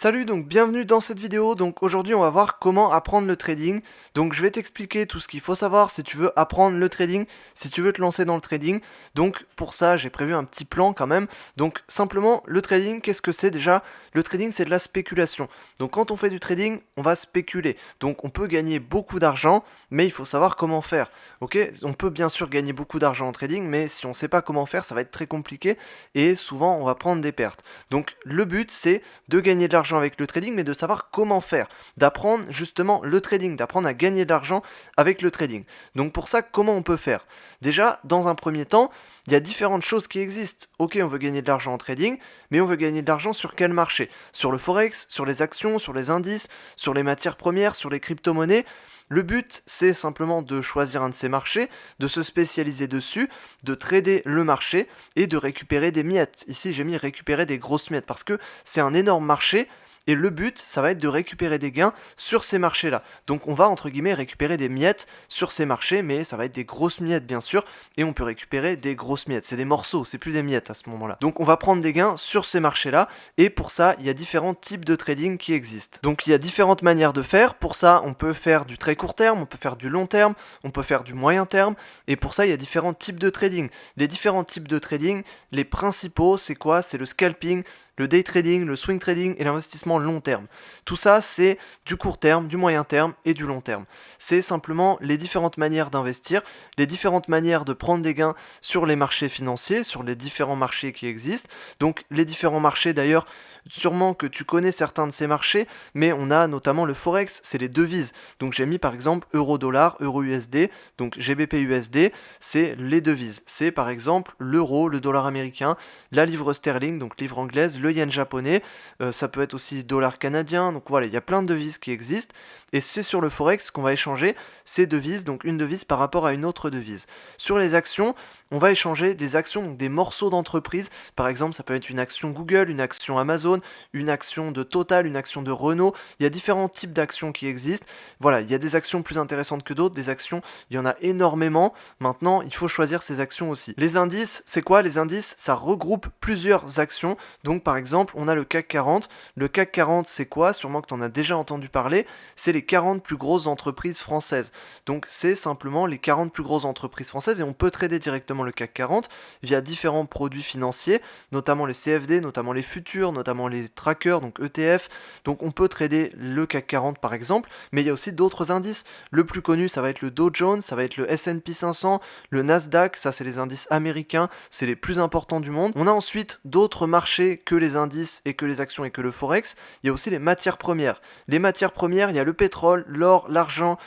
Salut, donc bienvenue dans cette vidéo. Donc aujourd'hui on va voir comment apprendre le trading. Donc je vais t'expliquer tout ce qu'il faut savoir si tu veux apprendre le trading, si tu veux te lancer dans le trading. Donc pour ça j'ai prévu un petit plan quand même. Donc simplement le trading, qu'est-ce que c'est déjà? Le trading c'est de la spéculation. Donc quand on fait du trading, on va spéculer. Donc on peut gagner beaucoup d'argent, mais il faut savoir comment faire. Ok, on peut bien sûr gagner beaucoup d'argent en trading, mais si on ne sait pas comment faire, ça va être très compliqué et souvent on va prendre des pertes. Donc le but c'est de gagner de l'argent avec le trading, mais de savoir comment faire, d'apprendre justement le trading, d'apprendre à gagner de l'argent avec le trading. Donc pour ça, comment on peut faire? Déjà, dans un premier temps, il y a différentes choses qui existent. Ok, on veut gagner de l'argent en trading, mais on veut gagner de l'argent sur quel marché? Sur le forex, sur les actions, sur les indices, sur les matières premières, sur les crypto-monnaies. Le but, c'est simplement de choisir un de ces marchés, de se spécialiser dessus, de trader le marché et de récupérer des miettes. Ici, j'ai mis récupérer des grosses miettes parce que c'est un énorme marché. Et le but, ça va être de récupérer des gains sur ces marchés-là. Donc on va, entre guillemets, récupérer des miettes sur ces marchés, mais ça va être des grosses miettes, bien sûr, et on peut récupérer des grosses miettes. C'est des morceaux, c'est plus des miettes à ce moment-là. Donc on va prendre des gains sur ces marchés-là, et pour ça, il y a différents types de trading qui existent. Donc il y a différentes manières de faire. Pour ça, on peut faire du très court terme, on peut faire du long terme, on peut faire du moyen terme, et pour ça, il y a différents types de trading. Les différents types de trading, les principaux, c'est quoi? C'est le scalping, le day trading, le swing trading et l'investissement long terme. Tout ça, c'est du court terme, du moyen terme et du long terme. C'est simplement les différentes manières d'investir, les différentes manières de prendre des gains sur les marchés financiers, sur les différents marchés qui existent. Donc les différents marchés d'ailleurs, sûrement que tu connais certains de ces marchés, mais on a notamment le forex, c'est les devises. Donc j'ai mis par exemple euro-dollar, euro-USD, donc GBP-USD, c'est les devises. C'est par exemple l'euro, le dollar américain, la livre sterling, donc livre anglaise, le yen japonais, ça peut être aussi dollar canadien, donc voilà, il y a plein de devises qui existent, et c'est sur le forex qu'on va échanger ces devises, donc une devise par rapport à une autre devise. Sur les actions, on va échanger des actions, donc des morceaux d'entreprise, par exemple ça peut être une action Google, une action Amazon, une action de Total, une action de Renault, il y a différents types d'actions qui existent, voilà, il y a des actions plus intéressantes que d'autres, des actions, il y en a énormément, maintenant il faut choisir ces actions aussi. Les indices, c'est quoi? Les indices, ça regroupe plusieurs actions, donc par exemple on a le CAC 40, le CAC 40 c'est quoi? Sûrement que tu en as déjà entendu parler, c'est les 40 plus grosses entreprises françaises, donc c'est simplement les 40 plus grosses entreprises françaises et on peut trader directement le CAC 40 via différents produits financiers, notamment les CFD, notamment les futurs, notamment les trackers, donc ETF, donc on peut trader le CAC 40 par exemple, mais il y a aussi d'autres indices, le plus connu ça va être le Dow Jones, ça va être le S&P 500, le Nasdaq, ça c'est les indices américains, c'est les plus importants du monde. On a ensuite d'autres marchés que les indices et que les actions et que le forex, il y a aussi les matières premières. Les matières premières, il y a le pétrole, l'or, l'argent,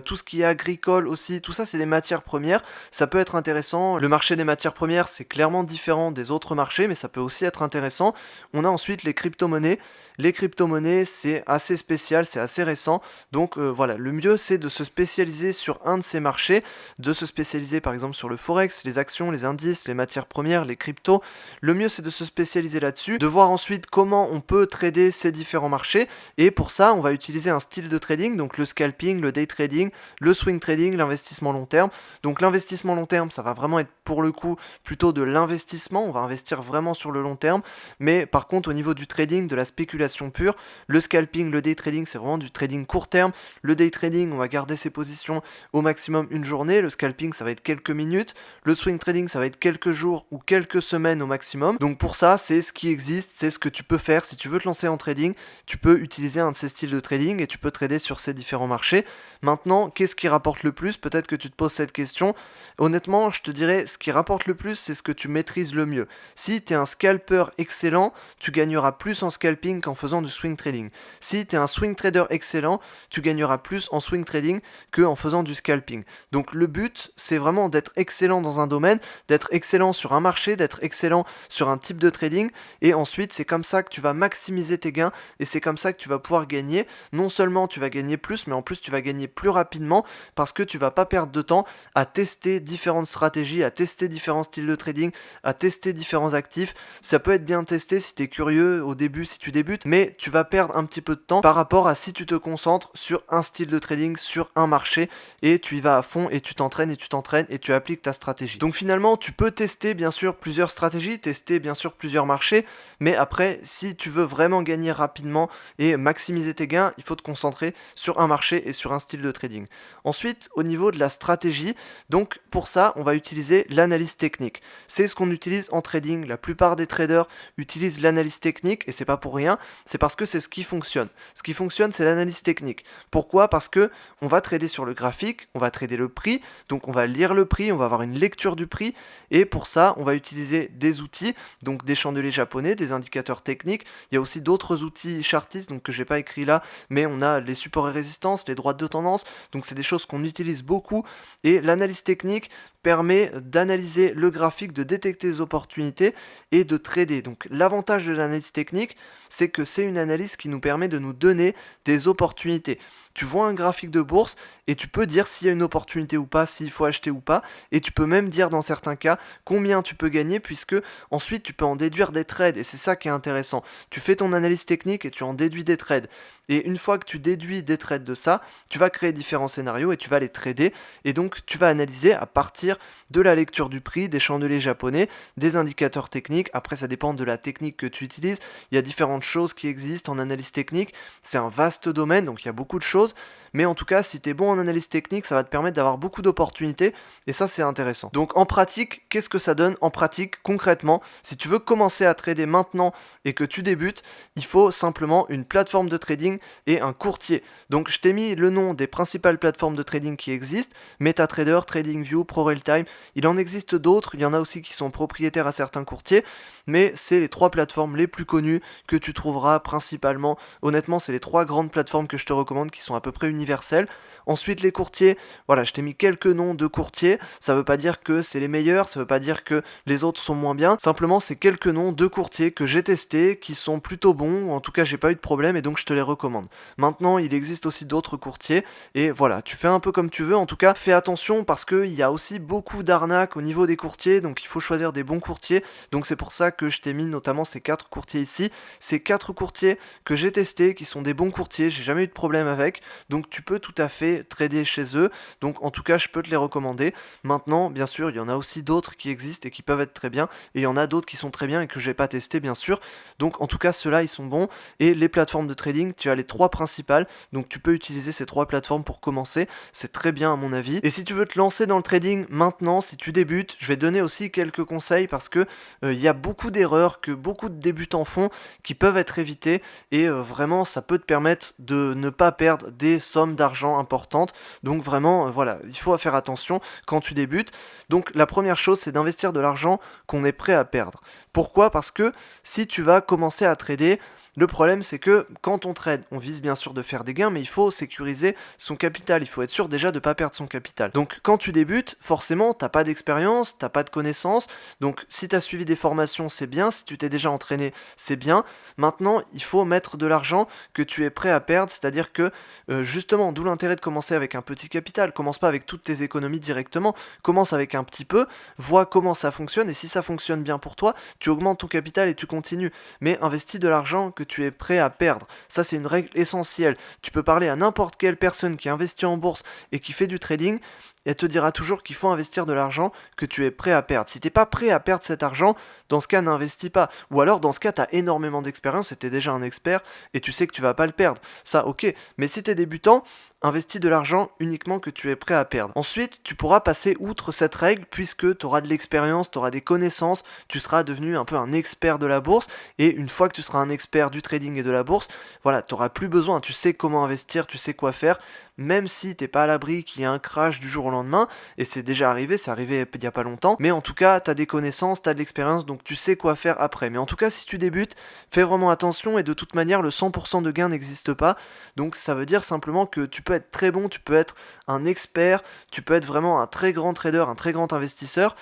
tout ce qui est agricole aussi, tout ça c'est des matières premières, ça peut être intéressant. Le marché des matières premières c'est clairement différent des autres marchés, mais ça peut aussi être intéressant. On a ensuite les crypto-monnaies. Les crypto-monnaies c'est assez spécial, c'est assez récent, donc voilà, le mieux c'est de se spécialiser sur un de ces marchés, de se spécialiser par exemple sur le forex, les actions, les indices, les matières premières, les cryptos. Le mieux c'est de se spécialiser là-dessus, de voir ensuite comment on peut trader ces différents marchés, et pour ça on va utiliser un style de trading, donc le scalping, le day trading, le swing trading, l'investissement long terme. Donc l'investissement long terme ça va vraiment être pour le coup plutôt de l'investissement, on va investir vraiment sur le long terme, mais par contre au niveau du trading, de la spéculation pure, le scalping, le day trading c'est vraiment du trading court terme. Le day trading on va garder ses positions au maximum une journée, le scalping ça va être quelques minutes, le swing trading ça va être quelques jours ou quelques semaines au maximum. Donc pour ça c'est ce qui existe, c'est ce que tu peux faire si tu veux te lancer en trading, tu peux utiliser un de ces styles de trading et tu peux trader sur ces différents marchés. Maintenant, qu'est-ce qui rapporte le plus? Peut-être que tu te poses cette question. Honnêtement, je te dirais ce qui rapporte le plus, c'est ce que tu maîtrises le mieux. Si tu es un scalper excellent, tu gagneras plus en scalping qu'en faisant du swing trading. Si tu es un swing trader excellent, tu gagneras plus en swing trading qu'en faisant du scalping. Donc le but, c'est vraiment d'être excellent dans un domaine, d'être excellent sur un marché, d'être excellent sur un type de trading, et ensuite c'est comme ça que tu vas maximiser tes gains, et c'est comme ça que tu vas pouvoir gagner. Non seulement tu vas gagner plus, mais en plus tu vas gagner plus rapidement, parce que tu vas pas perdre de temps à tester différentes stratégies, à tester différents styles de trading, à tester différents actifs. Ça peut être bien testé si tu es curieux au début, si tu débutes, mais tu vas perdre un petit peu de temps par rapport à si tu te concentres sur un style de trading, sur un marché, et tu y vas à fond et tu t'entraînes et tu appliques ta stratégie. Donc finalement, tu peux tester bien sûr plusieurs stratégies, tester bien sûr plusieurs marchés, mais après, si tu veux vraiment gagner rapidement et maximiser tes gains, il faut te concentrer sur un marché et sur un style de trading. Ensuite, au niveau de la stratégie, donc pour ça, on va utiliser l'analyse technique. C'est ce qu'on utilise en trading. La plupart des traders utilisent l'analyse technique et c'est pas pour rien, c'est parce que c'est ce qui fonctionne. Ce qui fonctionne, c'est l'analyse technique. Pourquoi? Parce que on va trader sur le graphique, on va trader le prix, donc on va lire le prix, on va avoir une lecture du prix et pour ça, on va utiliser des outils, donc des chandeliers japonais, des indicateurs techniques. Il y a aussi d'autres outils chartistes, donc que j'ai pas écrit là, mais on a les supports et résistances, les droites de tendance, donc c'est des choses qu'on utilise beaucoup et l'analyse technique permet d'analyser le graphique, de détecter les opportunités et de trader. Donc l'avantage de l'analyse technique, c'est que c'est une analyse qui nous permet de nous donner des opportunités. Tu vois un graphique de bourse et tu peux dire s'il y a une opportunité ou pas, s'il faut acheter ou pas, et tu peux même dire dans certains cas combien tu peux gagner puisque ensuite tu peux en déduire des trades et c'est ça qui est intéressant. Tu fais ton analyse technique et tu en déduis des trades. Et une fois que tu déduis des trades de ça, tu vas créer différents scénarios et tu vas les trader. Et donc tu vas analyser à partir de la lecture du prix, des chandeliers japonais, des indicateurs techniques. Après ça dépend de la technique que tu utilises. Il y a différentes choses qui existent en analyse technique. C'est un vaste domaine, donc il y a beaucoup de choses. Mais en tout cas, si tu es bon en analyse technique, ça va te permettre d'avoir beaucoup d'opportunités. Et ça, c'est intéressant. Donc en pratique, qu'est-ce que ça donne en pratique concrètement? Si tu veux commencer à trader maintenant et que tu débutes, il faut simplement une plateforme de trading et un courtier. Donc je t'ai mis le nom des principales plateformes de trading qui existent, MetaTrader, TradingView, ProRealTime, il en existe d'autres, il y en a aussi qui sont propriétaires à certains courtiers, mais c'est les 3 plateformes les plus connues que tu trouveras principalement. Honnêtement, c'est les 3 grandes plateformes que je te recommande qui sont à peu près universelles. Ensuite, les courtiers, voilà, je t'ai mis quelques noms de courtiers, ça veut pas dire que c'est les meilleurs, ça veut pas dire que les autres sont moins bien, simplement c'est quelques noms de courtiers que j'ai testés, qui sont plutôt bons, en tout cas j'ai pas eu de problème et donc je te les recommande. Maintenant, il existe aussi d'autres courtiers et voilà, tu fais un peu comme tu veux, en tout cas fais attention parce qu'il y a aussi beaucoup d'arnaques au niveau des courtiers, donc il faut choisir des bons courtiers, donc c'est pour ça que je t'ai mis notamment ces 4 courtiers ici, ces 4 courtiers que j'ai testés, qui sont des bons courtiers, j'ai jamais eu de problème avec, donc tu peux tout à fait trader chez eux, donc en tout cas je peux te les recommander. Maintenant, bien sûr, il y en a aussi d'autres qui existent et qui peuvent être très bien, et il y en a d'autres qui sont très bien et que j'ai pas testé bien sûr, donc en tout cas ceux-là ils sont bons, et les plateformes de trading, tu as les 3 principales, donc tu peux utiliser ces 3 plateformes pour commencer, c'est très bien à mon avis. Et si tu veux te lancer dans le trading maintenant, si tu débutes, je vais donner aussi quelques conseils parce que il y a beaucoup d'erreurs que beaucoup de débutants font qui peuvent être évitées et vraiment ça peut te permettre de ne pas perdre des sommes d'argent importantes. Donc vraiment voilà, il faut faire attention quand tu débutes. Donc la première chose c'est d'investir de l'argent qu'on est prêt à perdre. Pourquoi? Parce que si tu vas commencer à trader, le problème, c'est que quand on trade, on vise bien sûr de faire des gains, mais il faut sécuriser son capital. Il faut être sûr déjà de ne pas perdre son capital. Donc, quand tu débutes, forcément, t'as pas d'expérience, t'as pas de connaissances. Donc, si tu as suivi des formations, c'est bien. Si tu t'es déjà entraîné, c'est bien. Maintenant, il faut mettre de l'argent que tu es prêt à perdre. C'est-à-dire que, justement, d'où l'intérêt de commencer avec un petit capital. Commence pas avec toutes tes économies directement. Commence avec un petit peu. Vois comment ça fonctionne. Et si ça fonctionne bien pour toi, tu augmentes ton capital et tu continues. Mais investis de l'argent que tu es prêt à perdre. Ça, c'est une règle essentielle. Tu peux parler à n'importe quelle personne qui investit en bourse et qui fait du trading, elle te dira toujours qu'il faut investir de l'argent que tu es prêt à perdre. Si tu n'es pas prêt à perdre cet argent, dans ce cas, n'investis pas. Ou alors, dans ce cas, tu as énormément d'expérience et tu es déjà un expert et tu sais que tu vas pas le perdre. Ça, ok. Mais si tu es débutant, investis de l'argent uniquement que tu es prêt à perdre. Ensuite, tu pourras passer outre cette règle puisque tu auras de l'expérience, tu auras des connaissances, tu seras devenu un peu un expert de la bourse et une fois que tu seras un expert du trading et de la bourse, voilà, tu n'auras plus besoin, tu sais comment investir, tu sais quoi faire, même si t'es pas à l'abri qu'il y ait un crash du jour au lendemain, et c'est déjà arrivé, c'est arrivé il y a pas longtemps, mais en tout cas, tu as des connaissances, tu as de l'expérience, donc tu sais quoi faire après. Mais en tout cas, si tu débutes, fais vraiment attention et de toute manière, le 100% de gain n'existe pas, donc ça veut dire simplement que tu peux être très bon, tu peux être un expert, tu peux être vraiment un très grand trader, un très grand investisseur.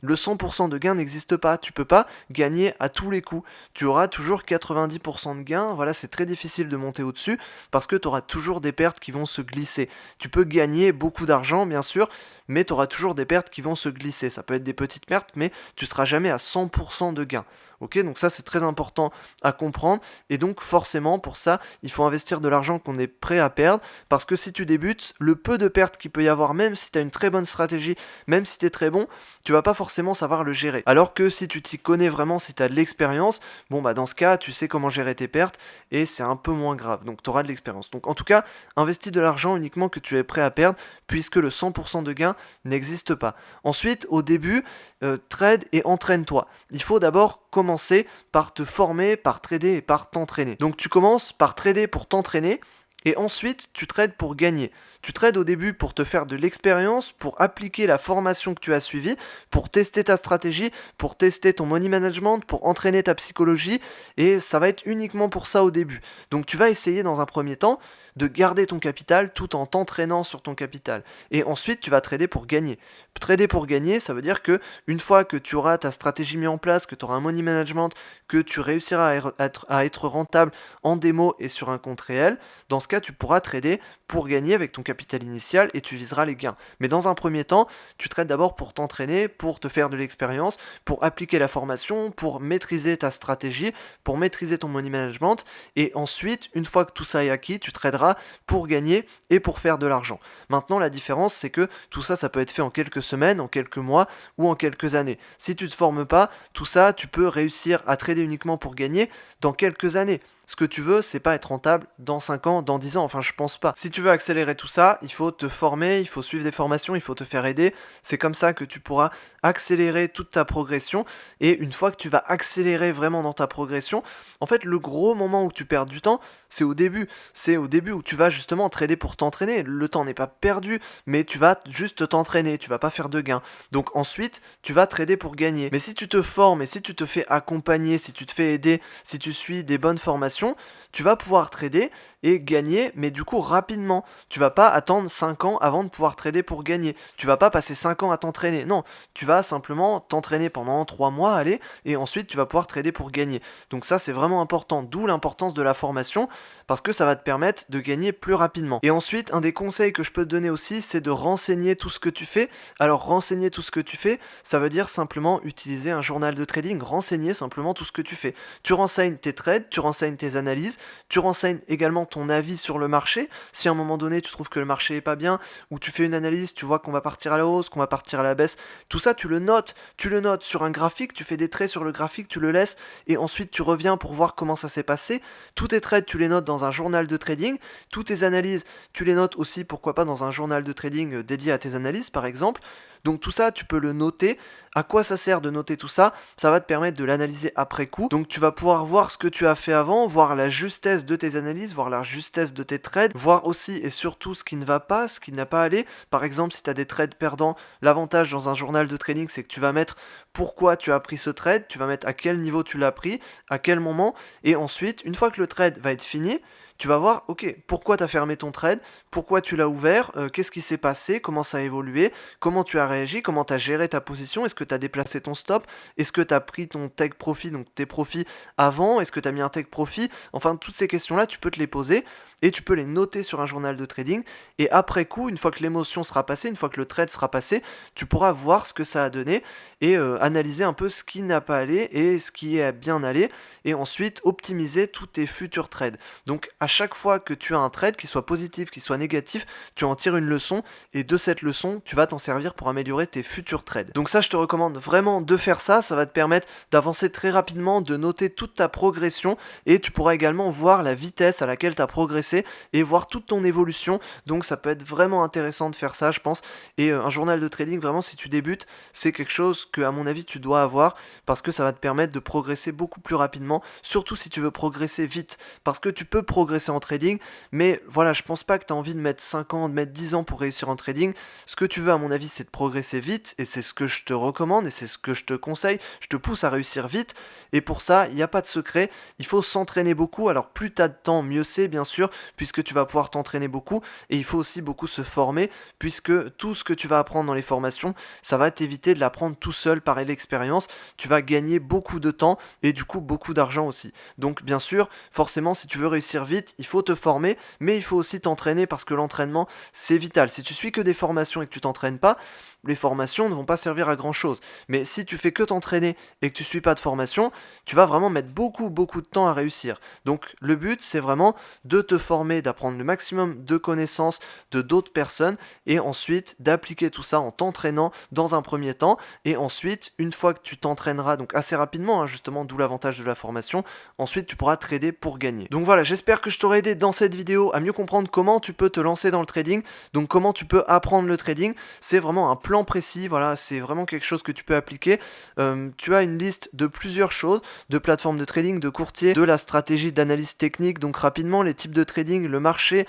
Le 100% de gain n'existe pas, tu peux pas gagner à tous les coups. Tu auras toujours 90% de gain, voilà, c'est très difficile de monter au-dessus parce que tu auras toujours des pertes qui vont se glisser. Tu peux gagner beaucoup d'argent bien sûr, mais tu auras toujours des pertes qui vont se glisser. Ça peut être des petites pertes, mais tu seras jamais à 100% de gain. Ok, donc ça c'est très important à comprendre, et donc forcément pour ça il faut investir de l'argent qu'on est prêt à perdre, parce que si tu débutes, le peu de pertes qu'il peut y avoir, même si tu as une très bonne stratégie, même si tu es très bon, tu vas pas forcément savoir le gérer. Alors que si tu t'y connais vraiment, si tu as de l'expérience, bon bah dans ce cas tu sais comment gérer tes pertes et c'est un peu moins grave, donc tu auras de l'expérience. Donc en tout cas, investis de l'argent uniquement que tu es prêt à perdre, puisque le 100% de gain n'existe pas. Ensuite, au début, trade et entraîne-toi. Il faut d'abord commencer par te former, par trader et par t'entraîner. Donc tu commences par trader pour t'entraîner, et ensuite tu trades pour gagner. Tu trades au début pour te faire de l'expérience, pour appliquer la formation que tu as suivie, pour tester ta stratégie, pour tester ton money management, pour entraîner ta psychologie, et ça va être uniquement pour ça au début. Donc tu vas essayer dans un premier temps de garder ton capital tout en t'entraînant sur ton capital. Et ensuite tu vas trader pour gagner. Trader pour gagner, ça veut dire que une fois que tu auras ta stratégie mise en place, que tu auras un money management, que tu réussiras à être rentable en démo et sur un compte réel, dans ce cas tu pourras trader pour gagner avec ton capital initial et tu viseras les gains. Mais dans un premier temps, tu trades d'abord pour t'entraîner, pour te faire de l'expérience, pour appliquer la formation, pour maîtriser ta stratégie, pour maîtriser ton money management, et ensuite, une fois que tout ça est acquis, tu traderas pour gagner et pour faire de l'argent. Maintenant, la différence, c'est que tout ça, ça peut être fait en quelques semaines, en quelques mois ou en quelques années. Si tu ne te formes pas, tout ça, tu peux réussir à trader uniquement pour gagner dans quelques années. Ce que tu veux, c'est pas être rentable dans 5 ans, dans 10 ans, enfin je pense pas. Si tu veux accélérer tout ça, il faut te former, il faut suivre des formations, il faut te faire aider. C'est comme ça que tu pourras accélérer toute ta progression. Et une fois que tu vas accélérer vraiment dans ta progression, en fait le gros moment où tu perds du temps, c'est au début. C'est au début où tu vas justement trader pour t'entraîner. Le temps n'est pas perdu, mais tu vas juste t'entraîner, tu vas pas faire de gains. Donc ensuite, tu vas trader pour gagner. Mais si tu te formes et si tu te fais accompagner, si tu te fais aider, si tu suis des bonnes formations, tu vas pouvoir trader et gagner, mais du coup rapidement. Tu vas pas attendre 5 ans avant de pouvoir trader pour gagner. Tu vas pas passer 5 ans à t'entraîner. Non, tu vas simplement t'entraîner pendant 3 mois, allez, et ensuite tu vas pouvoir trader pour gagner. Donc ça c'est vraiment important, d'où l'importance de la formation, parce que ça va te permettre de gagner plus rapidement. Et ensuite, un des conseils que je peux te donner aussi, c'est de renseigner tout ce que tu fais. Alors renseigner tout ce que tu fais, ça veut dire simplement utiliser un journal de trading, renseigner simplement tout ce que tu fais. Tu renseignes tes trades, tu renseignes tes analyses, tu renseignes également ton avis sur le marché. Si à un moment donné tu trouves que le marché est pas bien, ou tu fais une analyse, tu vois qu'on va partir à la hausse, qu'on va partir à la baisse, tout ça tu le notes sur un graphique, tu fais des traits sur le graphique, tu le laisses, et ensuite tu reviens pour voir comment ça s'est passé. Tous tes trades tu les notes dans un journal de trading, toutes tes analyses tu les notes aussi, pourquoi pas dans un journal de trading dédié à tes analyses par exemple. Donc tout ça, tu peux le noter. À quoi ça sert de noter tout ça? Ça va te permettre de l'analyser après coup. Donc tu vas pouvoir voir ce que tu as fait avant, voir la justesse de tes analyses, voir la justesse de tes trades, voir aussi et surtout ce qui ne va pas, ce qui n'a pas allé. Par exemple, si tu as des trades perdants, l'avantage dans un journal de trading, c'est que tu vas mettre pourquoi tu as pris ce trade, tu vas mettre à quel niveau tu l'as pris, à quel moment, et ensuite, une fois que le trade va être fini, tu vas voir, ok, pourquoi tu as fermé ton trade, pourquoi tu l'as ouvert, qu'est-ce qui s'est passé, comment ça a évolué, comment tu as réagi, comment tu as géré ta position, est-ce que tu as déplacé ton stop, est-ce que tu as pris ton take profit, donc tes profits avant, est-ce que tu as mis un take profit, enfin toutes ces questions-là, tu peux te les poser et tu peux les noter sur un journal de trading, et après coup, une fois que l'émotion sera passée, une fois que le trade sera passé, tu pourras voir ce que ça a donné et analyser un peu ce qui n'a pas allé et ce qui est bien allé, et ensuite optimiser tous tes futurs trades. Donc à chaque fois que tu as un trade, qu'il soit positif, qu'il soit négatif, tu en tires une leçon, et de cette leçon, tu vas t'en servir pour améliorer tes futurs trades. Donc ça, je te recommande vraiment de faire ça, ça va te permettre d'avancer très rapidement, de noter toute ta progression, et tu pourras également voir la vitesse à laquelle tu as progressé, et voir toute ton évolution. Donc ça peut être vraiment intéressant de faire ça, je pense, et un journal de trading, vraiment, si tu débutes, c'est quelque chose que, à mon avis, tu dois avoir, parce que ça va te permettre de progresser beaucoup plus rapidement, surtout si tu veux progresser vite, parce que tu peux progresser en trading, mais voilà, je pense pas que tu as envie de mettre 5 ans, de mettre 10 ans pour réussir en trading. Ce que tu veux, à mon avis, c'est de progresser vite, et c'est ce que je te recommande, et c'est ce que je te conseille. Je te pousse à réussir vite, et pour ça, il n'y a pas de secret, il faut s'entraîner beaucoup. Alors plus tu as de temps, mieux c'est, bien sûr, puisque tu vas pouvoir t'entraîner beaucoup, et il faut aussi beaucoup se former, puisque tout ce que tu vas apprendre dans les formations, ça va t'éviter de l'apprendre tout seul par l'expérience. Tu vas gagner beaucoup de temps, et du coup beaucoup d'argent aussi. Donc bien sûr, forcément, si tu veux réussir vite, ensuite, il faut te former, mais il faut aussi t'entraîner parce que l'entraînement, c'est vital. Si tu suis que des formations et que tu t'entraînes pas, les formations ne vont pas servir à grand chose. Mais si tu fais que t'entraîner et que tu suis pas de formation, tu vas vraiment mettre beaucoup de temps à réussir. Donc le but, c'est vraiment de te former, d'apprendre le maximum de connaissances de d'autres personnes et ensuite d'appliquer tout ça en t'entraînant dans un premier temps. Et ensuite, une fois que tu t'entraîneras, donc assez rapidement, hein, justement, d'où l'avantage de la formation, ensuite tu pourras trader pour gagner. Donc voilà, j'espère que je t'aurai aidé dans cette vidéo à mieux comprendre comment tu peux te lancer dans le trading, donc comment tu peux apprendre le trading. C'est vraiment un plan précis, voilà, c'est vraiment quelque chose que tu peux appliquer. Tu as une liste de plusieurs choses, de plateformes de trading, de courtiers, de la stratégie d'analyse technique, donc rapidement les types de trading, le marché,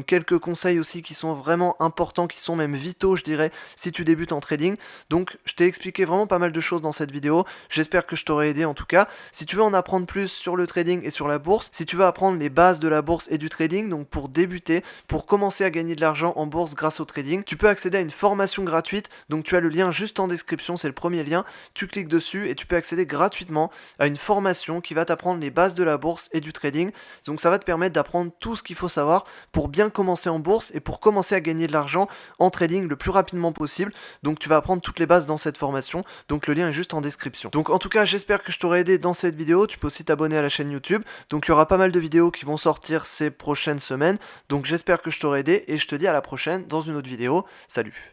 quelques conseils aussi qui sont vraiment importants, qui sont même vitaux je dirais, si tu débutes en trading. Donc je t'ai expliqué vraiment pas mal de choses dans cette vidéo, j'espère que je t'aurai aidé en tout cas. Si tu veux en apprendre plus sur le trading et sur la bourse, si tu veux apprendre les bases de la bourse et du trading, donc pour débuter, pour commencer à gagner de l'argent en bourse grâce au trading, tu peux accéder à une formation gratuite. Donc tu as le lien juste en description, c'est le premier lien, tu cliques dessus et tu peux accéder gratuitement à une formation qui va t'apprendre les bases de la bourse et du trading. Donc ça va te permettre d'apprendre tout ce qu'il faut savoir pour bien commencer en bourse et pour commencer à gagner de l'argent en trading le plus rapidement possible. Donc tu vas apprendre toutes les bases dans cette formation, donc le lien est juste en description. Donc en tout cas, j'espère que je t'aurai aidé dans cette vidéo. Tu peux aussi t'abonner à la chaîne YouTube, donc il y aura pas mal de vidéos qui vont sortir ces prochaines semaines. Donc j'espère que je t'aurai aidé et je te dis à la prochaine dans une autre vidéo. Salut!